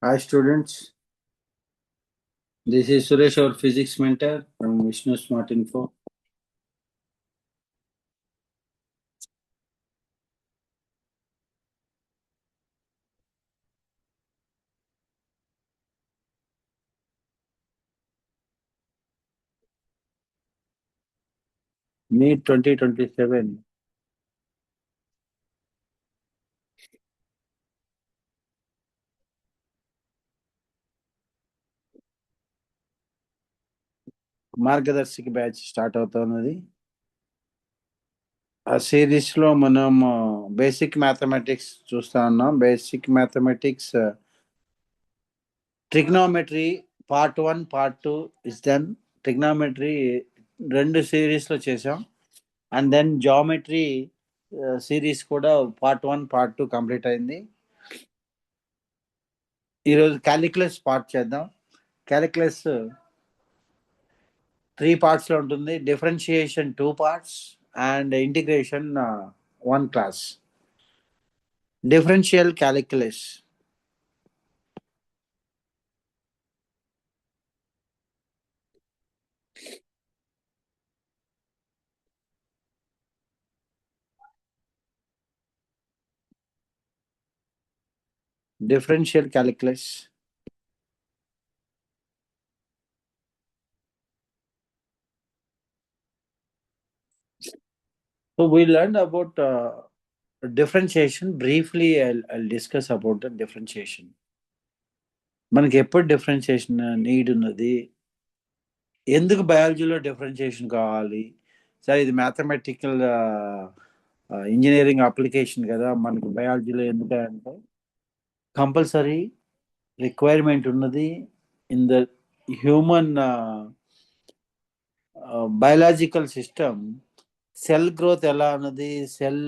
Hi students, this is Suresh, our physics mentor from Vishnu Smart Info. NEET 2027 మార్గదర్శక batch start అవుతున్నది. ఆ series లో మనం basic mathematics చూస్తా ఉన్నాం. Basic mathematics trigonometry part 1 part 2 is done. Trigonometry రెండు series లో చేసాం. అండ్ దెన్ జామెట్రీ సిరీస్ కూడా పార్ట్ 1 పార్ట్ 2 కంప్లీట్ అయింది. ఈరోజు క్యాలిక్యులస్ పార్ట్ చేద్దాం. క్యాలిక్యులస్ 3 parts లో ఉంటుంది. Differentiation 2 parts and integration 1 class. Differential calculus. Differential calculus. So we learned about differentiation. Briefly, I'll discuss about the differentiation. మనకి ఎప్పుడు differentiation need ఉన్నది, ఎందుకు బయాలజీలో డిఫరెన్షియేషన్ కావాలి, సరే ఇది మ్యాథమెటికల్ ఇంజనీరింగ్ అప్లికేషన్ కదా, మనకి బయాలజీలో ఎందుకంటే కంపల్సరీ రిక్వైర్మెంట్ ఉన్నది in the human biological system. Cell growth ఎలా ఉన్నది, సెల్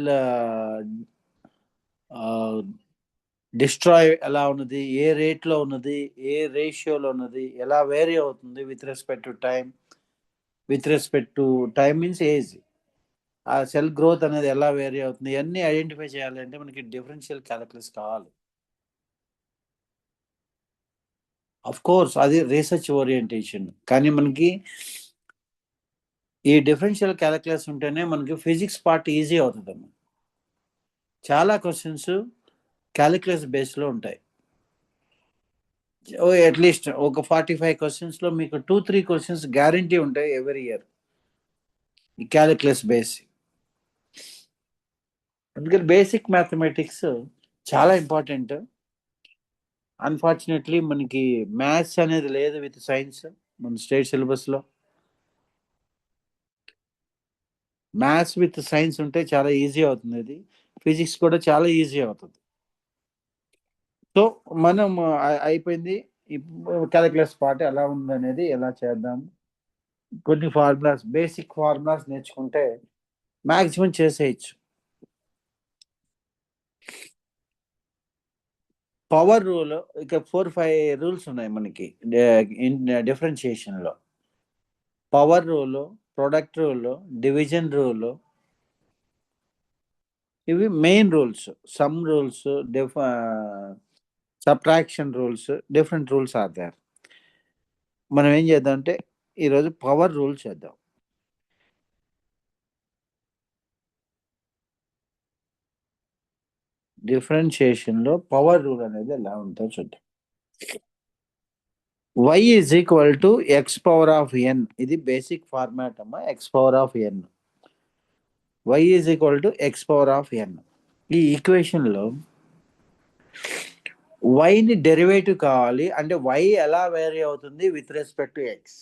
డిస్ట్రాయ్ ఎలా ఉన్నది, ఏ రేట్లో ఉన్నది, ఏ రేషియోలో ఉన్నది, ఎలా వేరీ అవుతుంది with respect to time. With respect to time means age. ఆ సెల్ గ్రోత్ అనేది ఎలా వేరీ అవుతుంది, ఇవన్నీ ఐడెంటిఫై చేయాలంటే మనకి డిఫరెన్షియల్ క్యాలిక్యులస్ కావాలి. అఫ్ కోర్స్ అది రీసెర్చ్ ఓరియంటేషన్, కానీ మనకి ఈ డిఫరెన్షియల్ క్యాలిక్యులస్ ఉంటేనే మనకి ఫిజిక్స్ పార్ట్ ఈజీ అవుతుందమ్మా. చాలా క్వశ్చన్స్ క్యాలిక్యులస్ బేస్లో ఉంటాయి. అట్లీస్ట్ ఒక 45 questions లో మీకు 2-3 questions గ్యారంటీ ఉంటాయి ఎవ్రీ ఇయర్ ఈ క్యాలిక్యులస్ బేస్. అందుకని బేసిక్ మ్యాథమెటిక్స్ చాలా ఇంపార్టెంట్. అన్ఫార్చునేట్లీ మనకి మ్యాథ్స్ అనేది లేదు విత్ సైన్స్ మన స్టేట్ సిలబస్లో. మ్యాథ్స్ విత్ సైన్స్ ఉంటే చాలా ఈజీ అవుతుంది, అది ఫిజిక్స్ కూడా చాలా ఈజీ అవుతుంది. సో మనం అయిపోయింది. క్యాలిక్యులస్ పార్ట్ ఎలా ఉందనేది ఎలా చేద్దాం. కొన్ని ఫార్ములాస్, బేసిక్ ఫార్ములాస్ నేర్చుకుంటే మ్యాక్సిమం చేసేయచ్చు. పవర్ రూల్, ఇక 4-5 రూల్స్ ఉన్నాయి మనకి డిఫరెన్షియేషన్లో. Power rule, product rule, division rule, ఇవి main rules. Sum rules, subtraction rules, different rules are there. మనం ఏం చేద్దాం అంటే ఈరోజు పవర్ రూల్ చేద్దాం. డిఫరెన్షియేషన్లో పవర్ రూల్ అనేది ఎలా ఉంటుందో చూద్దాం. y is equal to x power of n, ఇది బేసిక్ ఫార్మాట్ అమ్మా. X power of n, y is equal to x power of n. ఈ ఈక్వేషన్లో వైని డెరివేటివ్ కావాలి అంటే వై ఎలా వేరీ అవుతుంది with respect to x,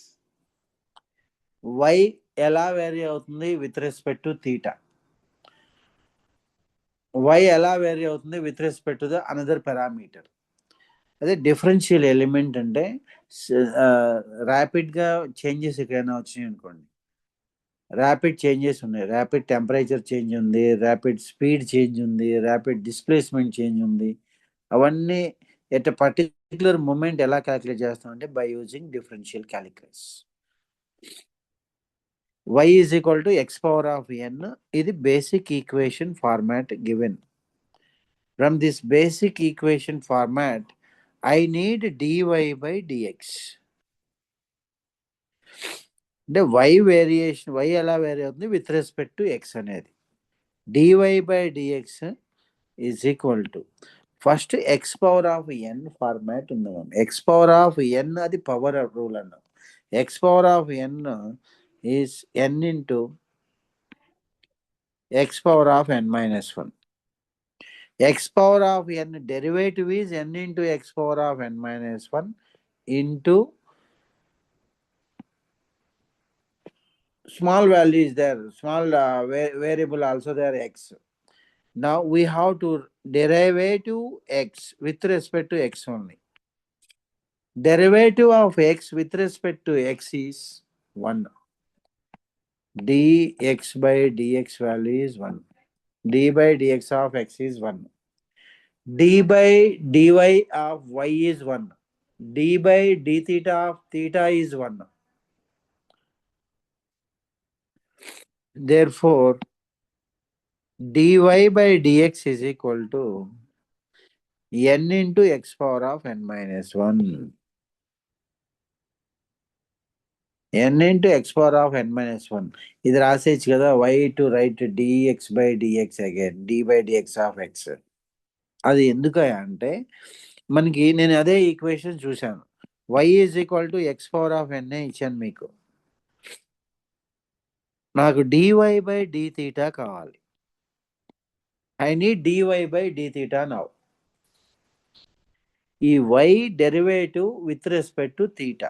y ఎలా వేరీ అవుతుంది with respect to theta, y ఎలా వేరీ అవుతుంది with respect to the another parameter. అదే డిఫరెన్షియల్ ఎలిమెంట్ అంటే ర్యాపిడ్గా చేంజెస్ ఎక్కడైనా వచ్చినాయి అనుకోండి, ర్యాపిడ్ చేంజెస్ ఉన్నాయి, ర్యాపిడ్ టెంపరేచర్ చేంజ్ ఉంది, ర్యాపిడ్ స్పీడ్ చేంజ్ ఉంది, ర్యాపిడ్ డిస్ప్లేస్మెంట్ చేంజ్ ఉంది. అవన్నీ ఎట్ ఎ పర్టిక్యులర్ మూమెంట్ ఎలా క్యాలిక్యులేట్ చేస్తాం అంటే by using differential calculus. y is equal to x power of n, ఇది basic equation format given. From this basic equation format I need dy by dx. అంటే y variation, y ఎలా vary అవుతుంది with respect to x అనేది. dy by dx is equal to first x power of n format ఉంది మనం. X power of n అది power rule అన్నాం. X power of n is n into x power of n minus one. X power of n derivative is n into x power of n minus one into small value is there, small variable also there x. Now we have to derivative x with respect to x only. Derivative of x with respect to x is 1. dx by dx value is 1. d by dx of x is 1. d by dy of y is 1. d by d theta of theta is 1. Therefore dy by dx is equal to n into x power of n minus 1. n into x power of n minus 1. ఇది రాసేయచ్చు కదా, y to write dx by dx again, d by dx of x. అది ఎందుకయ్యా అంటే మనకి నేను అదే equation చూశాను. y is equal to x power of n ఇచ్చాను మీకు. నాకు dy బై డి థీటా కావాలి. I need dy by d theta now. ఈ y derivative with respect to theta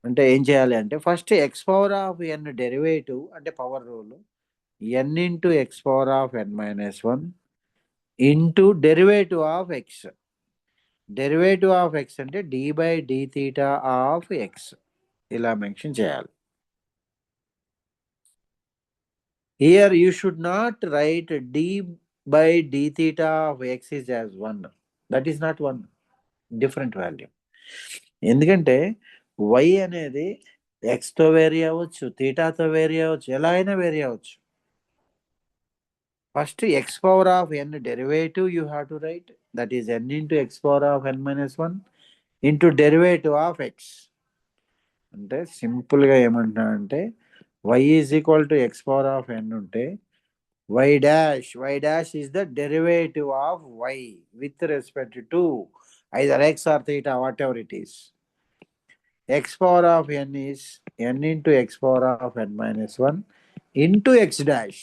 అంటే ఏం చేయాలి అంటే first x power of n derivative అంటే power rule n into x power of n minus one into derivative of x. Derivative of x అంటే d by d theta of x ఇలా mention చేయాలి. Here you should not write d by d theta of x is as 1. That is not 1, different value. ఎందుకంటే y అనేది ఎక్స్తో vary అవ్వచ్చు, థీటాతో vary అవ్వచ్చు, ఎలా అయినా vary అవ్వచ్చు. First x power of n derivative you have to write, that is n into x power of n minus one into derivative of x. అంటే సింపుల్గా ఏమంటున్నానంటే y is equal to x power of n ఉంటే y dash is the derivative of y with respect to either x or theta, whatever it is. X power of n is n into x power of n minus 1 into x dash.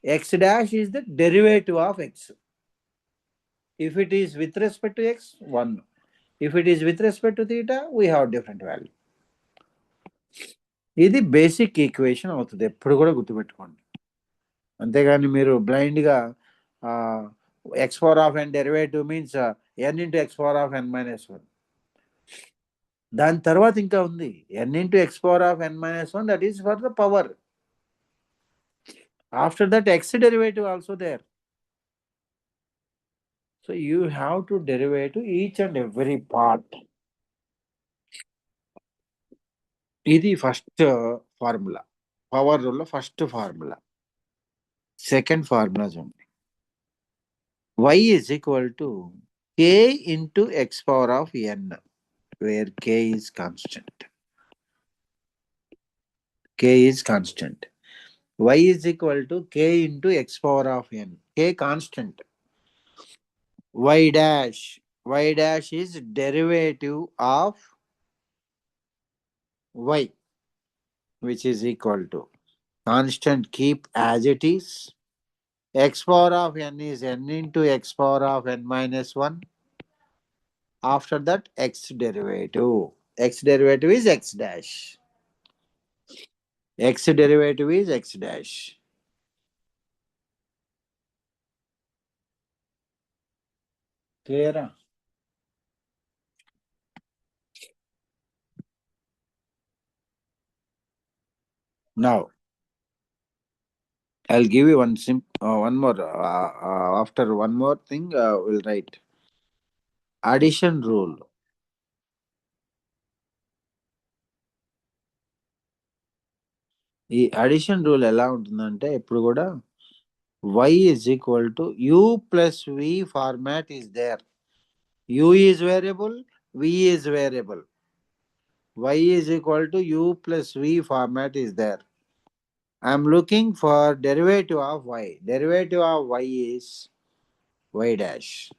X dash is the derivative of x. If it is with respect to x, 1. If it is with respect to theta, we have different value. ఇది basic equation అవుతుంది, ఎప్పుడు కూడా గుర్తుపెట్టుకోండి. అంతేగాని మీరు బ్లైండ్గా x power of n derivative means n into x power of n minus one. దాని తర్వాత ఇంకా ఉంది n into x power of n minus one, that is for the power. After that x derivative also there. So you have to derivative each and every part. ఇది first formula, power రూల్లో first formula. Second formula చూడండి, y is equal to k into x power of n, where k is constant. K is constant. Y is equal to k into x power of n. K constant. Y dash is derivative of y, which is equal to constant, keep as it is. X power of n is n into x power of n minus 1. After that, x derivative. X derivative is x dash. X derivative is x dash. Clear? Now, I'll give you one more. After one more thing, we'll write addition rule. ఈ addition rule ఎలా ఉంటుందంటే ఎప్పుడు కూడా y is equal to u plus v format is there. U is variable, V is variable. Y is equal to U plus V format is there. I am looking for derivative of Y. Derivative of Y is Y dash.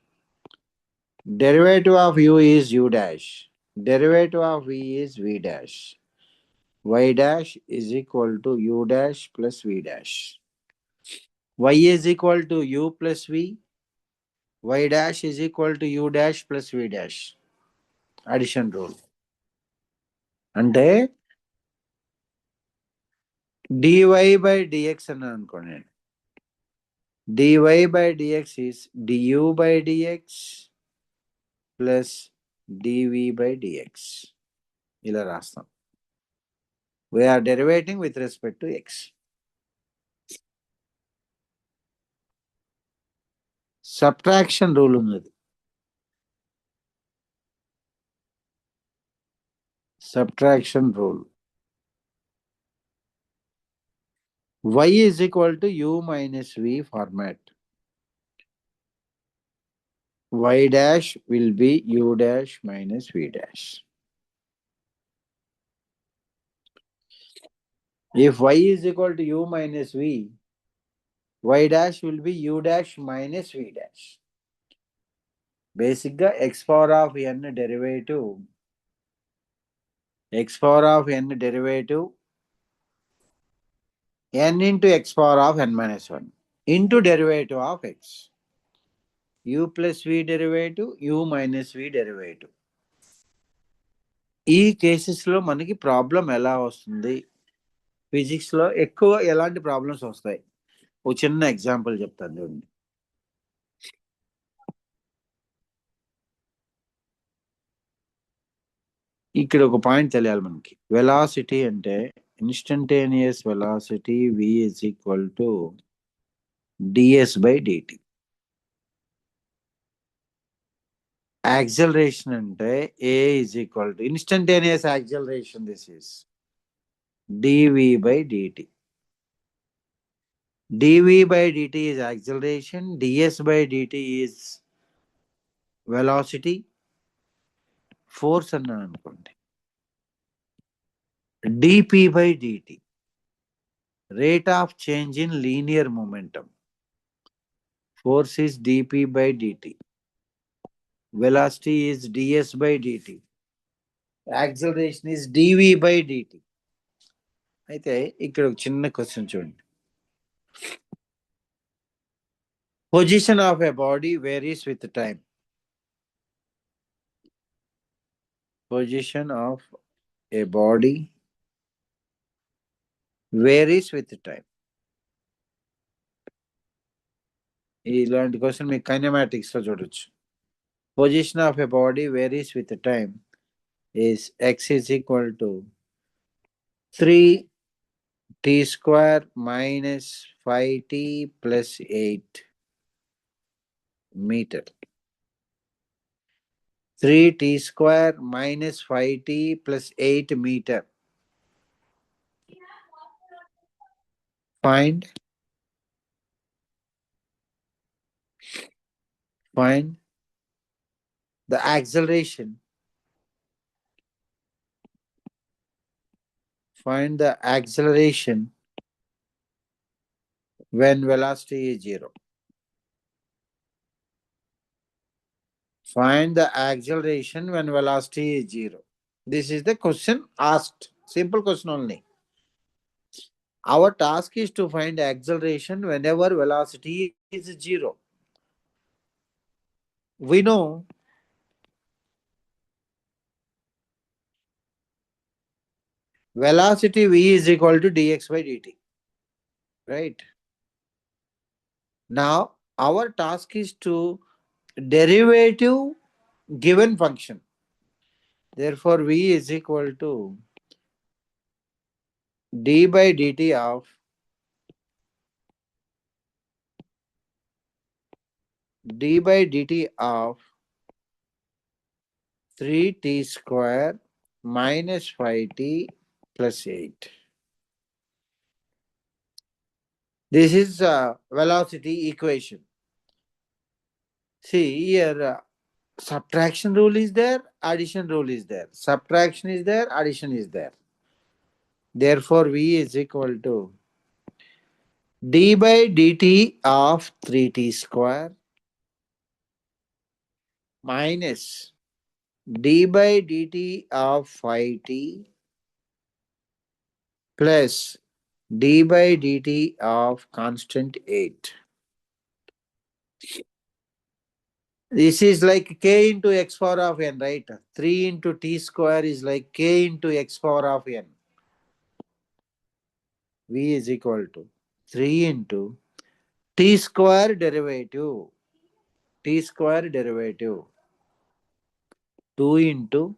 Derivative of U is U dash. Derivative of V is V dash. Y dash is equal to U dash plus V dash. Y is equal to U plus V. Y dash is equal to U dash plus V dash. Addition rule. అంటే dy by dx అని అనుకోండి. dy by dx is du by dx plus dv by dx. ఇలా రాస్తాం. We are derivating with respect to x. Subtraction rule ఉన్నది. Subtraction rule. Y is equal to u minus v format. Y dash will be u dash minus v dash. If y is equal to u minus v, y dash will be u dash minus v dash. Basically, x power of n derivative, x power of n derivative, n into x power of n minus 1 into derivative of x. U plus v derivative, u minus v derivative. ఈ కేసెస్లో మనకి problem ఎలా వస్తుంది? ఫిజిక్స్లో ఎక్కువ ఎలాంటి problems వస్తాయి? ఒక చిన్న ఎగ్జాంపుల్ చెప్తాను చూడండి. ఇక్కడ ఒక పాయింట్ తెలియాలి మనకి. వెలాసిటీ అంటే instantaneous velocity v is equal to ds by dt. Acceleration అంటే a is equal to instantaneous acceleration. This is dv by dt. dv by dt is acceleration, ds by dt is velocity. Force అన్నాను అనుకోండి. dp by dt, rate of change in linear momentum. Force is dp by dt. Velocity is ds by dt. Acceleration is dv by dt. అయితే ఇక్కడ ఒక చిన్న question చూడండి. Position of a body varies with time. Position of a body varies with time. ఇలాంటి question మీకు kinematics లో చూడొచ్చు. Position of a body varies with time is x is equal to 3t square minus 5t plus 8 meter. 3t square minus 5t plus 8 meter. Find the acceleration. Find the acceleration when velocity is 0. Find the acceleration when velocity is 0. This is the question asked. Simple question only. Our task is to find acceleration whenever velocity is 0. We know velocity v is equal to dx by dt. Right? Now, our task is to derivative given function. Therefore, v is equal to d by dt of of 3t square minus 5t plus 8. This is a velocity equation. See here, Subtraction rule is there, addition rule is there. Subtraction is there, addition is there. Therefore, V is equal to d by dt of 3t square minus d by dt of 5t plus d by dt of constant 8. This is like k into x power of n, right? 3 into t square is like k into x power of n. V is equal to 3 into t square derivative. T square derivative 2 into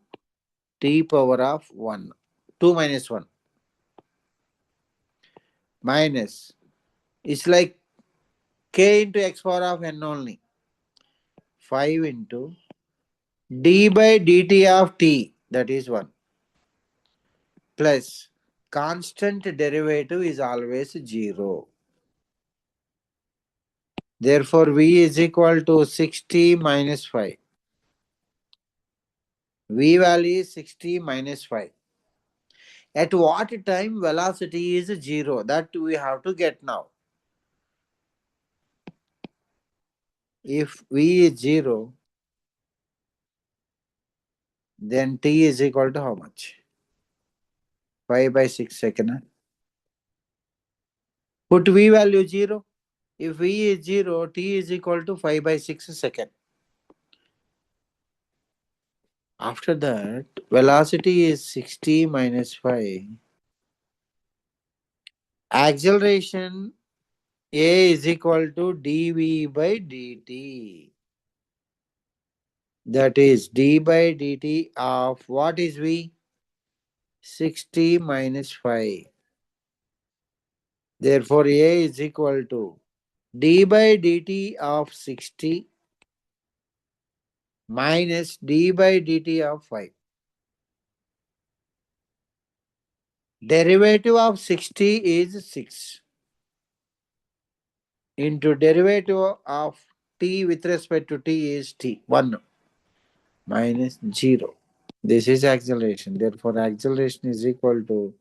t power of 1. 2 minus 1 minus. It's like k into x power of n only. 5 into d by dt of t, that is 1, plus constant derivative is always 0. Therefore, v is equal to 60 minus 5. V value is 60 minus 5. At what time velocity is 0? That we have to get now. If v is 0, then t is equal to how much? 5 by 6 second. Put v value 0. If v is 0, t is equal to 5 by 6 second. After that, velocity is 60 minus 5. Acceleration A is equal to dv by dt. That is d by dt of what is v? 60 minus 5. Therefore, A is equal to d by dt of 60 minus d by dt of 5. Derivative of 60 is 6 into derivative of t with respect to t is t, 1 minus 0. This is acceleration. Therefore, acceleration is equal to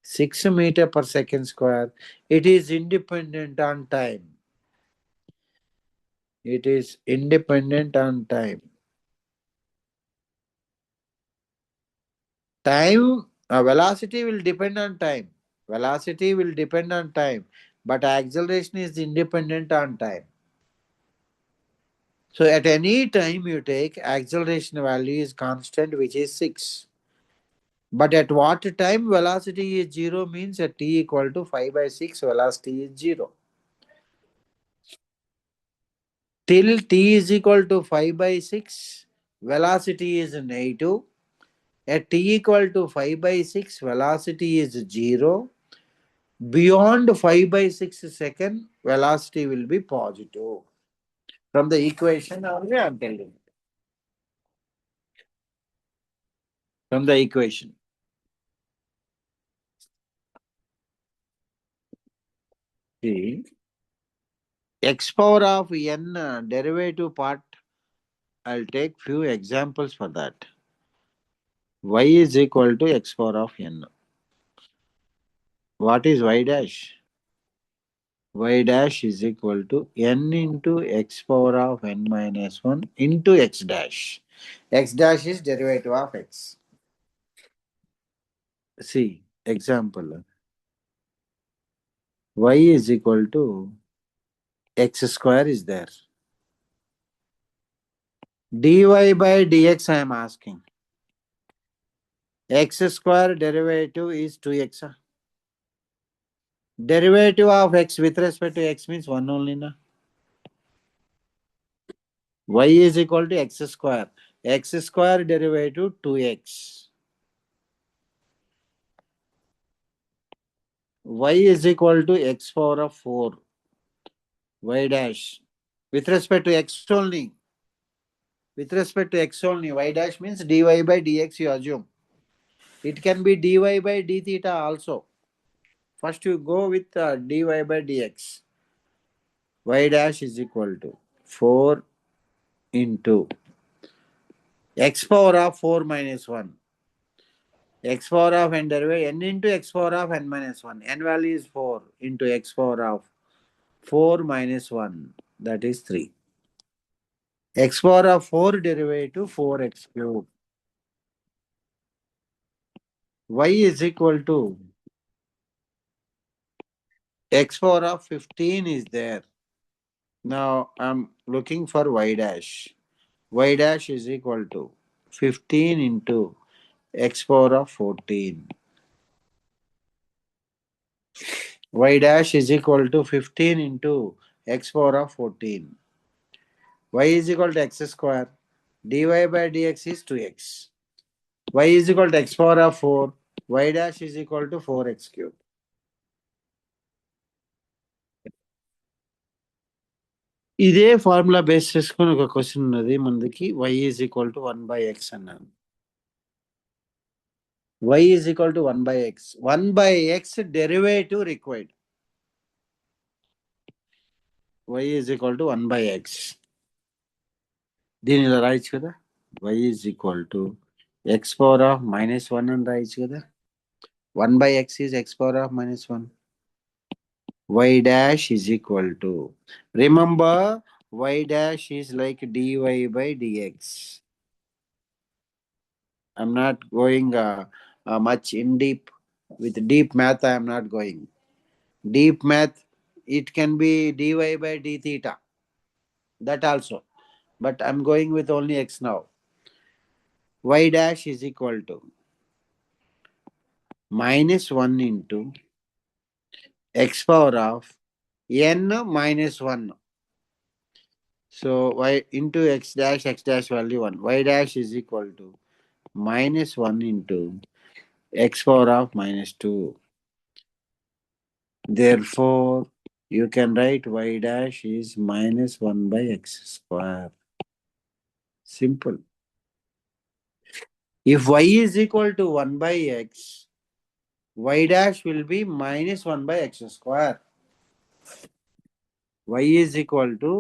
6 meter per second square. It is independent on time. It is independent on time. Time, velocity will depend on time. Velocity will depend on time, but acceleration is independent on time. So at any time you take, acceleration value is constant, which is 6. But at what time velocity is 0 means at t equal to 5 by 6, velocity is 0. Till t is equal to 5 by 6, velocity is negative. At t equal to 5 by 6, velocity is 0. Beyond 5 by 6 second, velocity will be positive. From the equation only I am telling. From the equation. See, x power of n derivative part, I'll take few examples for that. Y is equal to x power of n. What is y dash? Y dash is equal to n into x power of n minus 1 into x dash. X dash is derivative of x. See, example. Y is equal to x square is there. Dy by dx I am asking. X square derivative is 2x. Derivative of x with respect to x means 1 only. Na? Y is equal to x square. X square derivative 2x. Y is equal to x power of 4. Y dash. With respect to x only. With respect to x only. Y dash means dy by dx you assume. It can be dy by d theta also. First you go with dy by dx. Y dash is equal to 4 into x power of 4 minus 1. X power of n derivative n into x power of n minus 1. N value is 4 into x power of 4 minus 1. That is 3. X power of 4 derivative 4x cube. Y is equal to x power of 15 is there. Now I'm looking for y dash. Y dash is equal to 15 into x power of 14. Y dash is equal to 15 into x power of 14. Y is equal to x square. Dy by dx is 2x. Y is equal to x power of 4. Y dash is equal to 4x cube. ఇదే formula base చేసుకొని ఒక question ఉన్నది మనకి y is equal to 1/x అన్నాను. y is equal to 1/x. 1/x derivative required. y is equal to 1/x. దీని ఇలా రాయొచ్చు కదా, y is equal to x power of -1 అని రాయొచ్చు కదా. 1/x is x power of -1. y dash is equal to, remember, y dash is like dy by dx. I'm not going much in deep with deep math. I am not going deep math. It can be dy by d theta, that also, but I'm going with only x now. Y dash is equal to -1 into x power of n minus 1. So y into x dash value 1. Y dash is equal to -1 into x power of -2. Therefore, you can write y dash is -1/x square. Simple. If y is equal to 1/x, y dash will be -1/x square. Y is equal to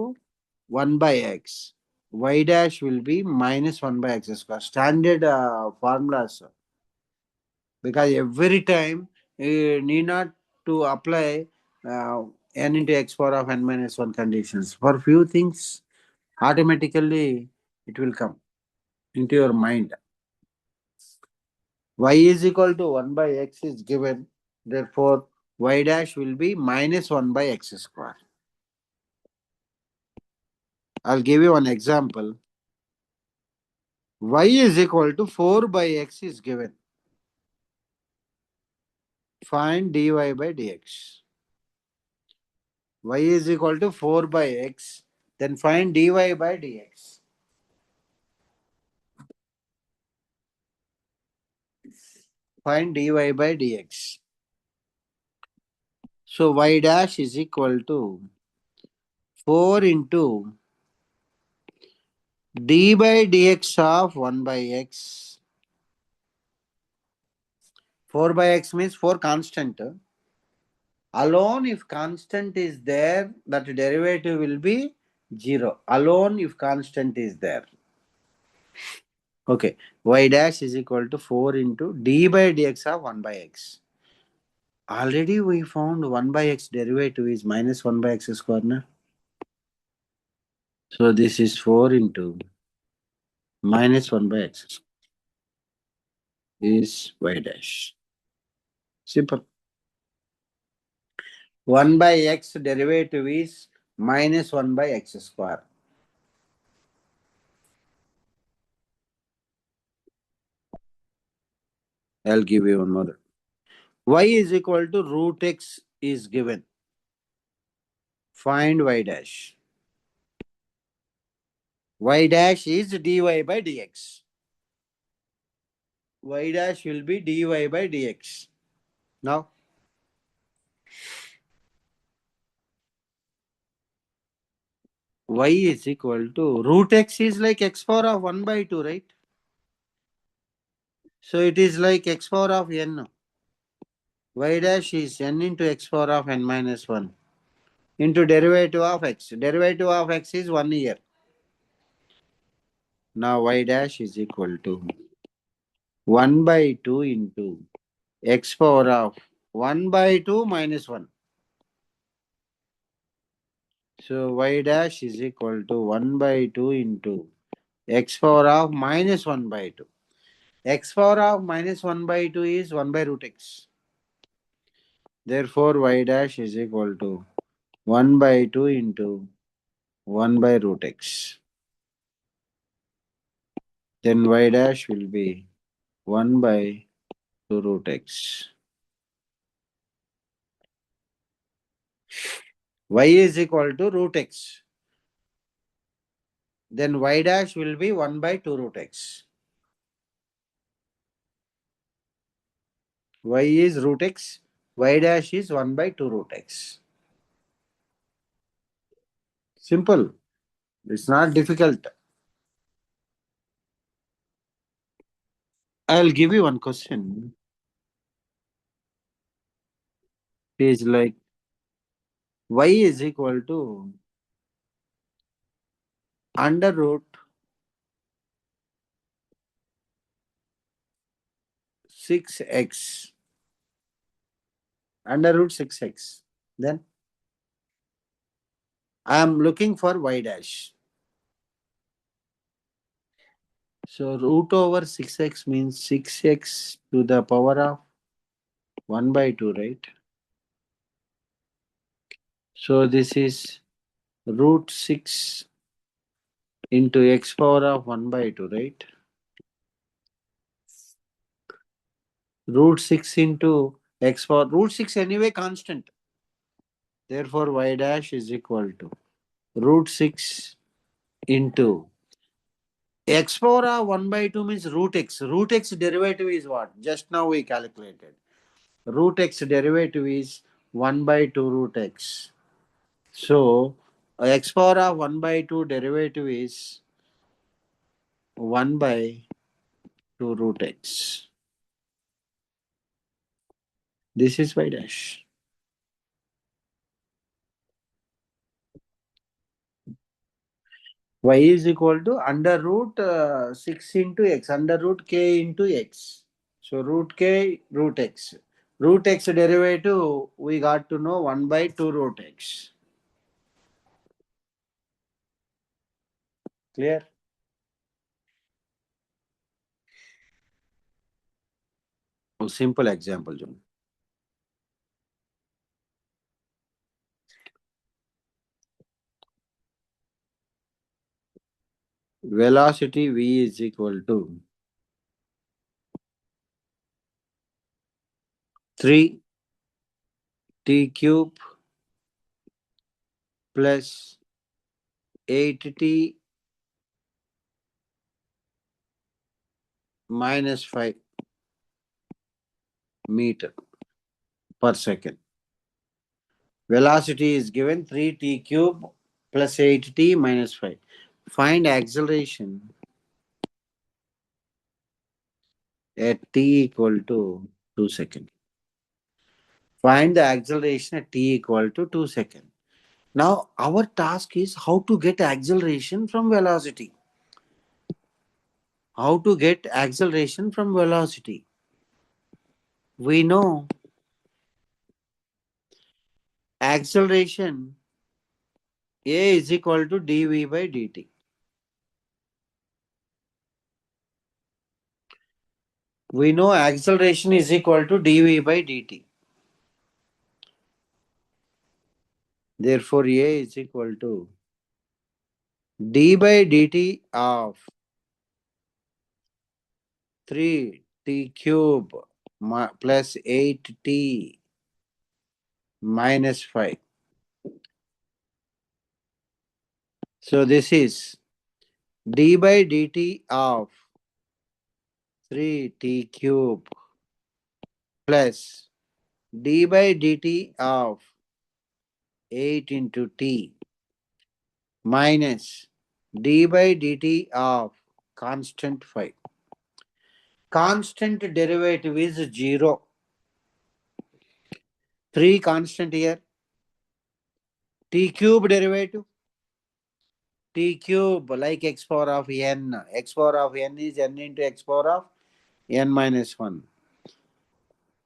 1/x. Y dash will be -1/x square. Standard formulas. Because every time you need not to apply n into x power of n minus 1 conditions. For few things, automatically it will come into your mind. Y is equal to 1/x is given. Therefore, y dash will be -1/x square. I'll give you one example. Y is equal to 4/x is given. Find dy by dx. Y is equal to 4/x. Then find dy by dx. Find dy by dx. So y dash is equal to 4 into d by dx of 1/x. 4/x means 4 constant. Alone, if constant is there, that derivative will be 0. Alone, if constant is there. Okay. Y dash is equal to 4 into d by dx of 1/x. Already we found 1/x derivative is -1/x square. Na? So this is 4 into -1/x is y dash. Simple. 1/x derivative is -1/x square. I'll give you one more. Y is equal to root x is given. Find y dash. Y dash is dy by dx. Y dash will be dy by dx. Now, y is equal to root x is like x power of 1/2, right? So it is like x power of n. Y dash is n into x power of n minus 1 into derivative of x. Derivative of x is 1 year. Now y dash is equal to 1 by 2 into x power of 1 by 2 minus 1. So y dash is equal to 1 by 2 into x power of minus 1 by 2. X power of minus 1 by 2 is 1 by root x. Therefore, y dash is equal to 1 by 2 into 1 by root x. Then y dash will be 1 by 2 root x. Y is equal to root x. Then y dash will be 1 by 2 root x. Y is root x. Y dash is 1 by 2 root x. Simple. It's not difficult. I'll give you one question. It is like y is equal to under root 6x. Under root 6x. Then I am looking for y dash. So root over 6x means 6x to the power of 1 by 2, right? So this is root 6 into x power of 1 by 2, right? Root 6 into x power, root 6 anyway constant. Therefore y dash is equal to root 6 into x power of 1 by 2 means root x. Root x derivative is what? Just now we calculated. Root x derivative is 1 by 2 root x. So x power of 1 by 2 derivative is 1 by 2 root x. This is y dash. Y is equal to under root 6 into x, under root k into x. So root k, root x. Root x derivative, we got to know 1 by 2 root x. Clear? A simple example, John. Velocity v is equal to 3 t cube plus 8t minus 5 meter per second. Velocity is given 3t cube plus 8t minus 5. Find acceleration at t equal to 2 seconds. Find the acceleration at t equal to 2 seconds. Now our task is how to get acceleration from velocity. How to get acceleration from velocity? We know acceleration A is equal to dv by dt. We know acceleration is equal to dv by dt. Therefore, A is equal to d by dt of 3t cube plus 8t minus 5. So this is d by dt of 3t cube plus d by dt of 8 into t minus d by dt of constant 5. Constant derivative is 0. 3 constant here. T cube derivative t cube like x power of n. X power of n is n into x power of n minus 1.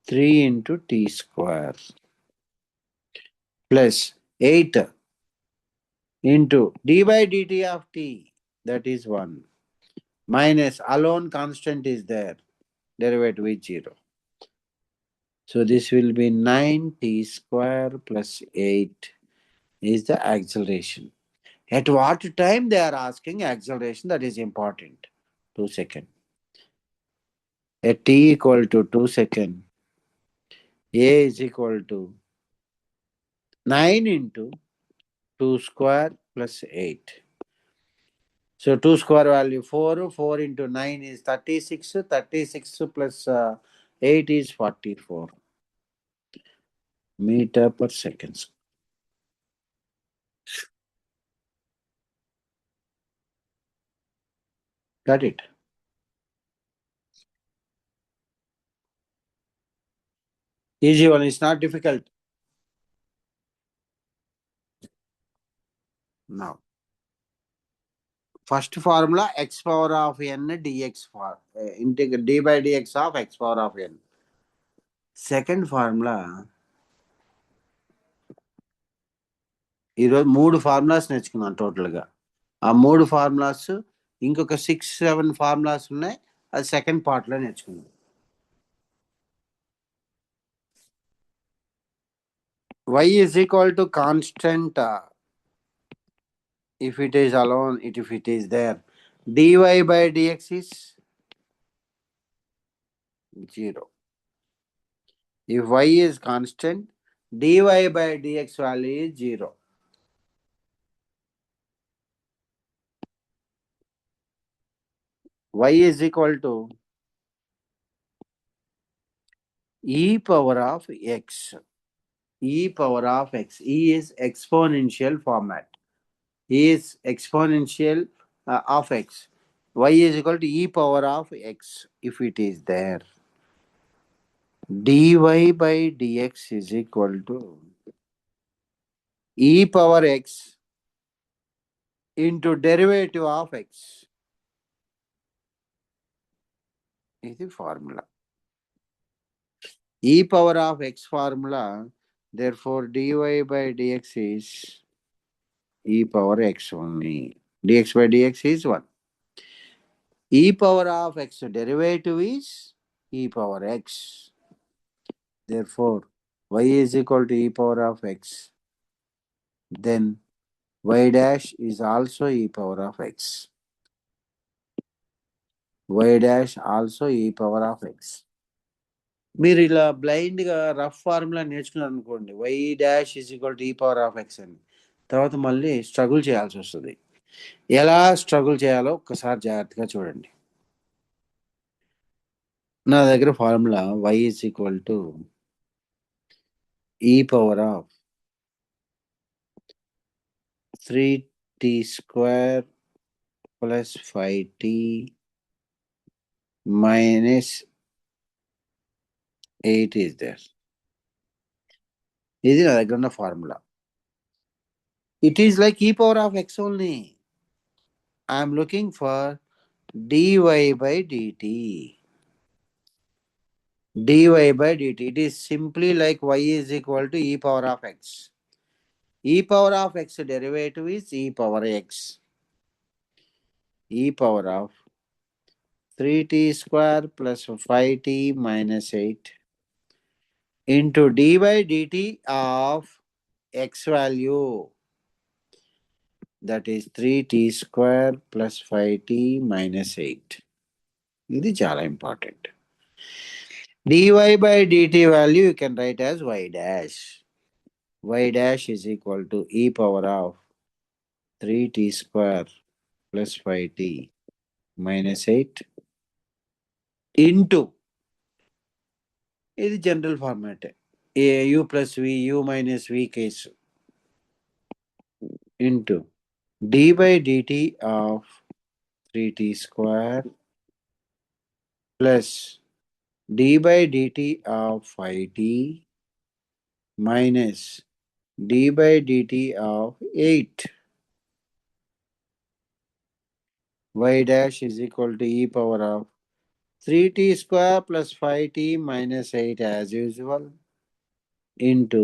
3 into t square plus 8 into d by dt of t, that is 1, minus alone constant is there, derivative is 0. So this will be 9t square plus 8 is the acceleration. At what time they are asking acceleration, that is important. 2 seconds. At t equal to 2 seconds, a is equal to 9 into 2 square plus 8. So 2 square value 4, 4 into 9 is 36, 36 plus 8 is 44 meter per second. Got it? Easy one, it's not difficult. Now, first formula x power of n dx for integral d by dx of x power of n. Second formula, ఈరోజు 3 formulas నేర్చుకున్నాం టోటల్గా. ఆ 3 formulas ఇంకొక 6-7 formulas ఉన్నాయి, అది second పార్ట్లో నేర్చుకున్నాం. Y is equal to constant if it is alone, if it is there. dy by dx is 0. If y is constant, dy by dx value is 0. Y is equal to e power of x. E power of x. E is exponential format. E is exponential of x. Y is equal to e power of x if it is there. Dy by dx is equal to e power x into derivative of x. Is the formula. E power of x formula, therefore dy by dx is e power x only. Dx by dx is 1. E power of x derivative is e power x. Therefore, y is equal to e power of x. Then y dash is also e power of x. Y dash also e power of x. మీరు ఇలా బ్లైండ్గా rough formula నేర్చుకున్నారు అనుకోండి, y dash is equal to e power of x అని, తర్వాత మళ్ళీ struggle చేయాల్సి వస్తుంది. ఎలా స్ట్రగుల్ చేయాలో ఒక్కసారి జాగ్రత్తగా చూడండి. నా దగ్గర formula y is equal to e power of 3t square plus 5t minus 8 is there. ఇది నా దగ్గర ఉన్న formula. It is like e power of x only. I am looking for dy by dt. Dy by dt. It is simply like y is equal to e power of x. E power of x derivative is e power x. E power of 3t square plus 5t minus 8 into dy by dt of x value, that is 3t square plus 5t minus 8. ఇది చాలా important. dy by dt value you can write as y dash. Y dash is equal to e power of 3t square plus 5t minus 8 into, ఇది general format, u plus v, u minus v case, into d by dt of 3t square plus d by dt of 5t minus d by dt of 8. y dash is equal to e power of 3t square plus 5t minus 8 as usual into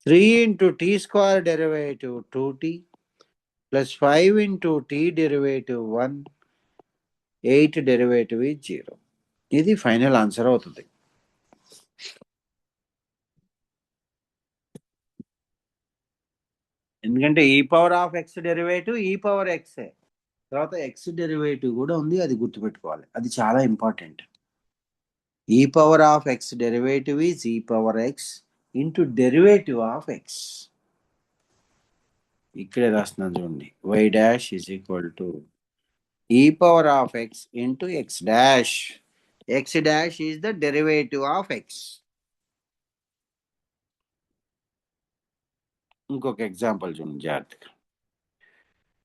3 into t square derivative 2t plus 5 into t derivative 1, 8 derivative is 0. ఇది final answer అవుతుంది. ఎందుకంటే ఈ power of x derivative ఈ power x, తర్వాత X derivative కూడా ఉంది, అది గుర్తుపెట్టుకోవాలి, అది చాలా important. E power of x derivative is e power x into derivative of x. ఇక్కడే రాస్తున్నాను చూడండి, y dash is equal to e power of x into x dash. X dash is the derivative of x. ఇంకొక example చూడండి జాగ్రత్తగా.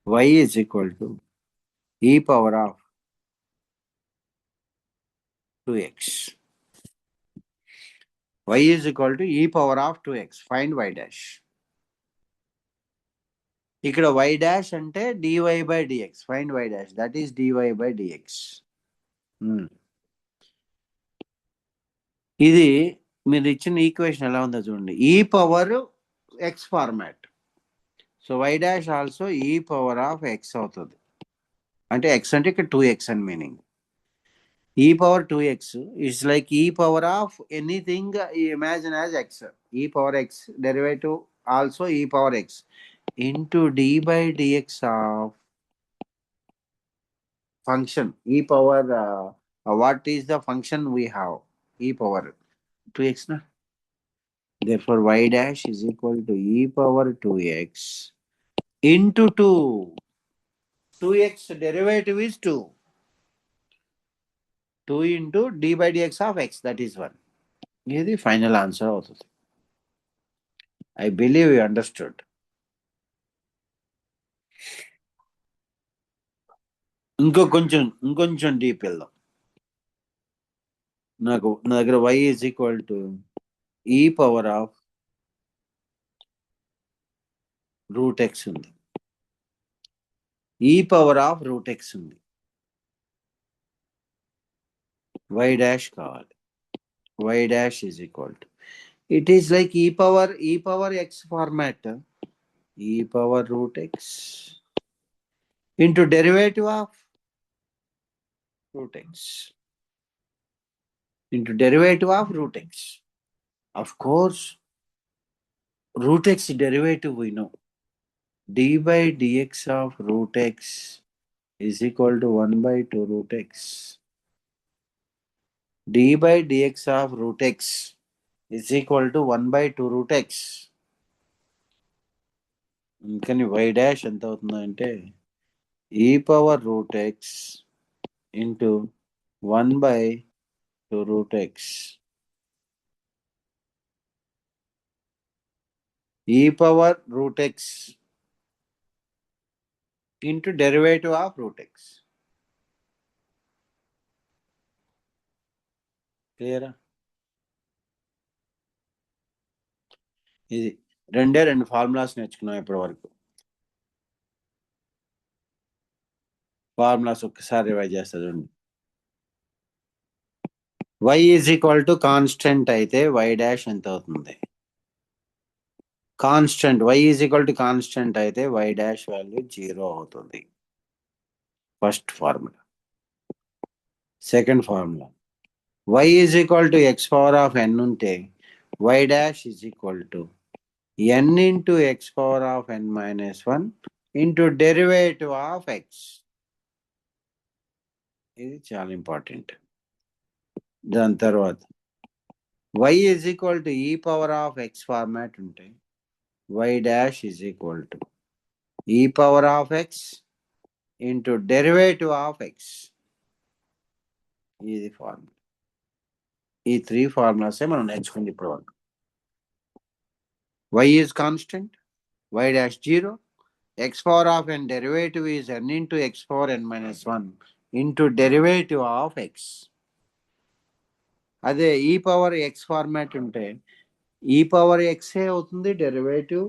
y is equal to e power of 2x. y is equal to e power of 2x. Find y dash. ఇక్కడ y dash అంటే dy by dx. Find y dash. That is dy by dx. ఇది మీరు ఇచ్చిన equation ఎలా ఉందో చూడండి, ఈ power X format. So y dash also ఈ పవర్ ఆఫ్ ఎక్స్ అవుతుంది. అంటే ఎక్స్ అంటే ఇక్కడ 2x అని meaning. e power 2x is like e power of anything you imagine as x. E power x derivative also e power x into d by dx of function e power what is the function we have, e power 2x na. Therefore y dash is equal to e power 2x into 2x derivative is 2 into d by dx of x, that is 1. This is the final answer also. I believe you understood. ఇంకొంచెం deep వెళ్దాం. నా దగ్గర y is equal to e power of root x ఉంది, ఈ power of root x ఉంది, y dash కావాలి. y dash is equal to, it is like ఈ power X format, ఈ power root x into derivative of root x into derivative of root x. Of course, root x derivative we know. d by dx of root x is equal to 1 by 2 root x. d by dx of root x is equal to 1 by 2 root x. అందుకని y dash ఎంత అవుతుందంటే e power root x into 1 by 2 root x. e power root x into derivative of root x. క్లియరా? ఇది రెండు formulas నేర్చుకున్నాం ఇప్పటి వరకు. Formulas ఒక్కసారి రివైజ్ చేస్తా చూడండి. y is equal to constant అయితే y డాష్ ఎంత అవుతుంది? Constant y is equal to constant అయితే y డాష్ వాల్యూ 0 అవుతుంది. First formula. Second formula, y is equal to x power of n ఉంటే y dash is equal to n into x power of n minus 1 into derivative of x. ఇది చాలా important. దాని తర్వాత y is equal to e power of x format ఉంటే y dash is equal to e power of x into derivative of x. ఇది formula. ఈ 3 ఫార్ములాసే మనం నేర్చుకుంది ఇప్పుడు వరకు. y is constant, y dash 0, x power of n derivative is n into x power n minus 1 into derivative of x. అదే ఈ power X format ఉంటే ఈ పవర్ ఎక్సే అవుతుంది derivative,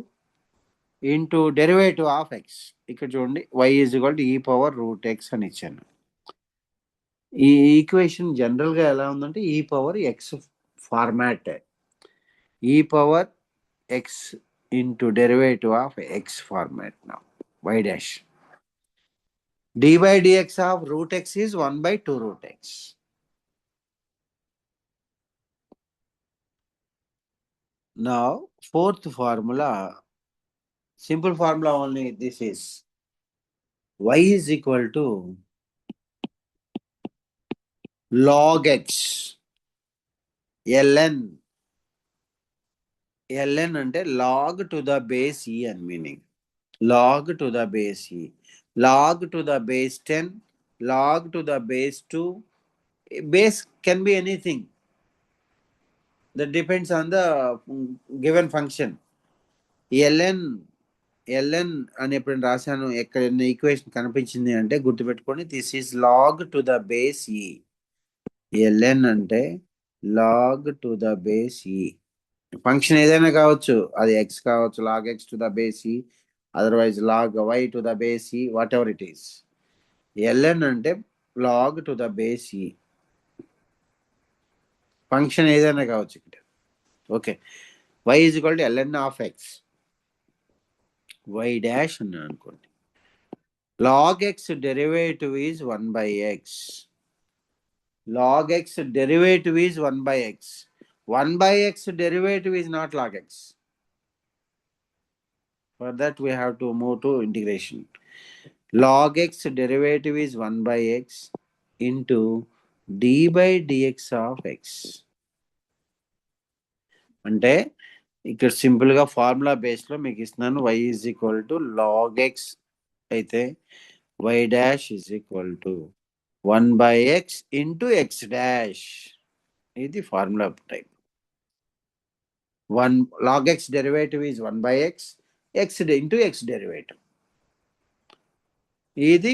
into derivative of X. ఇక్కడ చూడండి y is equal to e power root x అని ఇచ్చాను. ఈ ఈక్వేషన్ జనరల్గా ఎలా ఉందంటే ఈ పవర్ ఎక్స్ ఫార్మాట్. ఈ power x into derivative of X format. Now y dash d by dx of root x is 1 by 2 root x. Now fourth formula, simple formula only. This is y is equal to log x ln. ln అంటే log to the base e అని meaning. log to the base e, log to the base 10, log to the base 2. Base can be anything, that depends on the given function. ln అని ఎప్పుడైనా రాశాను, ఎక్కడైనా equation కనిపించింది అంటే గుర్తుపెట్టుకోండి, this is log to the base e. ln అంటే log to the base e. Function ఏదైనా కావచ్చు, అది ఎక్స్ కావచ్చు, log x to the base e, otherwise log y to the base e, whatever it is. ln అంటే log to the base e. Function ఏదైనా కావచ్చు ఇక్కడ. Okay, y is equal to ln of x. y dash ఉన్నాను అనుకోండి. log x derivative is 1 by x. Log x derivative is 1 by x. 1 by x derivative is not log x. For that we have to move to integration. Log x derivative is 1 by x into d by dx of x. అంటే ఇక్కడ సింపుల్గా formula బేస్లో మీకు ఇస్తున్నాను. y is equal to log x అయితే y dash is equal to 1 by x into x dash. ఇది formula type. 1 log x derivative is 1 by x, x into x derivative. ఇది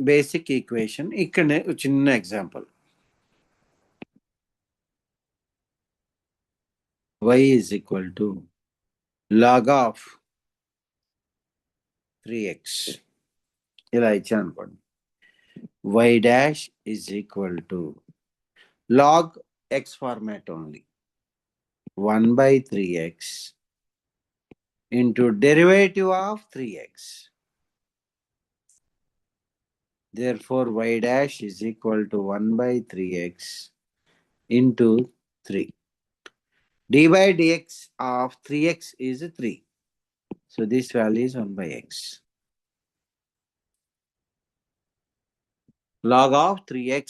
basic equation. ఇక్కడనే చిన్న example. y is equal to log of 3x ఇలా ఇచ్చాను అనుకోండి. y dash is equal to log x format only, 1 by 3x into derivative of 3x. Therefore y dash is equal to 1 by 3x into 3. d by dx of 3x is 3. So this value is 1 by x. Log of 3x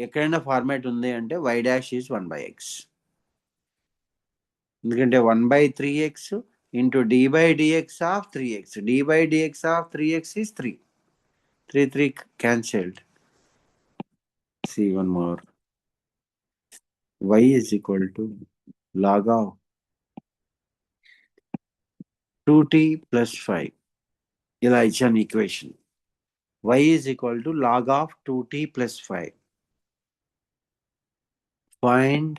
ఎక్కడైనా format ఉంది అంటే y dash is 1 by x. ఎందుకంటే 1 by 3x into d by dx of 3x. d by dx of 3x is 3. 3 cancelled. See one more. y is equal to log of 2t plus 5. ఇలా ఇచ్చాను equation. y is equal to log of 2t plus 5. Find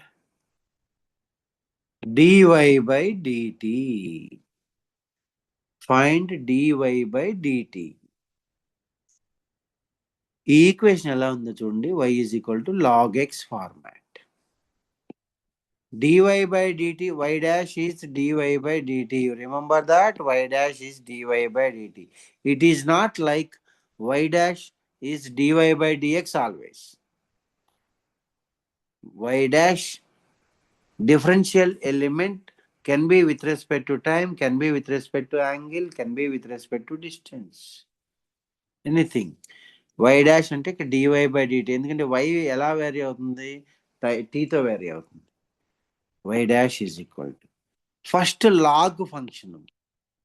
dy by dt. Find dy by dt. ఈ equation ఎలా ఉందో చూడండి. y is equal to log x format. dy by dt, y dash is dy by dt. You remember that y dash is dy by dt. It is not like y dash is dy by dx always. Y dash differential element can be with respect to time, can be with respect to angle, can be with respect to distance. Anything. y dash అంటే dy by dt. ఎందుకంటే y ఎలా vary అవుతుంది, tతో vary అవుతుంది. y dash is equal to first log function.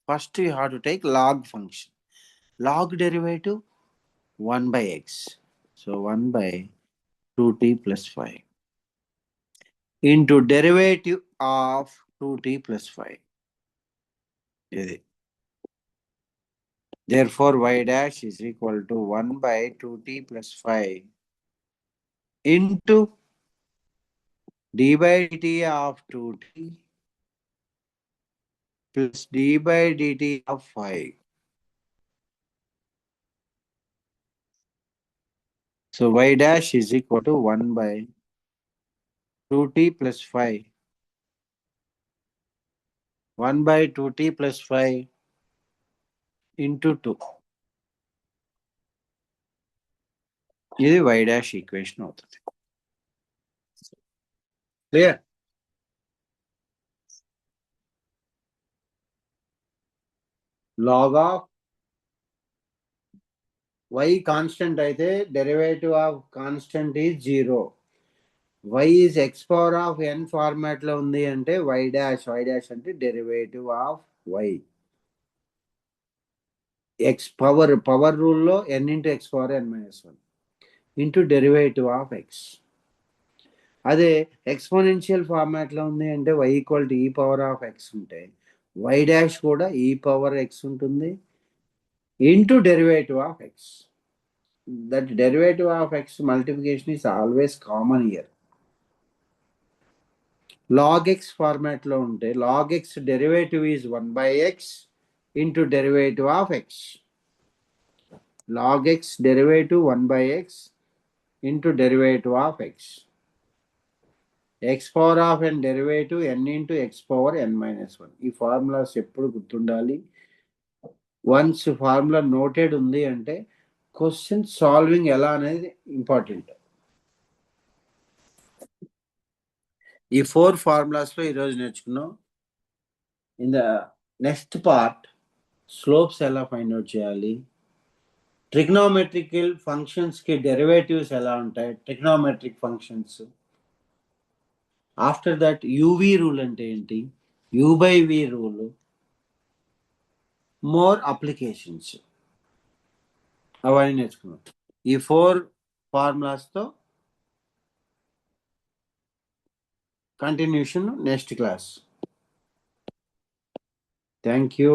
First you have to take log function. Log derivative 1 by x. So 1 by 2t plus 5 into derivative of 2t plus 5. Therefore y dash is equal to 1 by 2t plus 5 into d by dt of 2t plus d by dt of phi. So y dash is equal to 1 by 2t plus phi. 1 by 2t plus phi into 2. ఇది y dash equation అవుతుంది. Clear? log of y constant అయితే derivative of constant is 0. y ఈజ్ x power of n format లో ఉంది అంటే y dash అంటే derivative of y. x power రూల్లో n into x power n minus 1 into derivative of x. అదే exponential format లో ఉంది అంటే y equal to e power of x ఉంటే y డాష్ కూడా ఈ పవర్ x ఉంటుంది into derivative of x. That derivative of x multiplication is always common here. Log x format lo unte log x derivative is 1 by x into derivative of x. Log x derivative 1 by x into derivative of x. X power of n derivative n into x power n minus 1. ఈ formulas ఎప్పుడు గుర్తుండాలి. Once formula noted ఉంది అంటే question solving ఎలా అనేది important. ఈ 4 ఫార్ములాస్లో ఈరోజు నేర్చుకున్నాం. In the next part slopes ఎలా ఫైండ్ అవుట్ చేయాలి, ట్రిగ్నోమెట్రికల్ ఫంక్షన్స్కి డెరివేటివ్స్ ఎలా ఉంటాయి, trigonometric functions. After that U V rule అంటే ఏంటి, U by V rule, more applications అవన్నీ నేర్చుకున్నాం. ఈ 4 ఫార్ములాస్తో continuation next class. Thank you.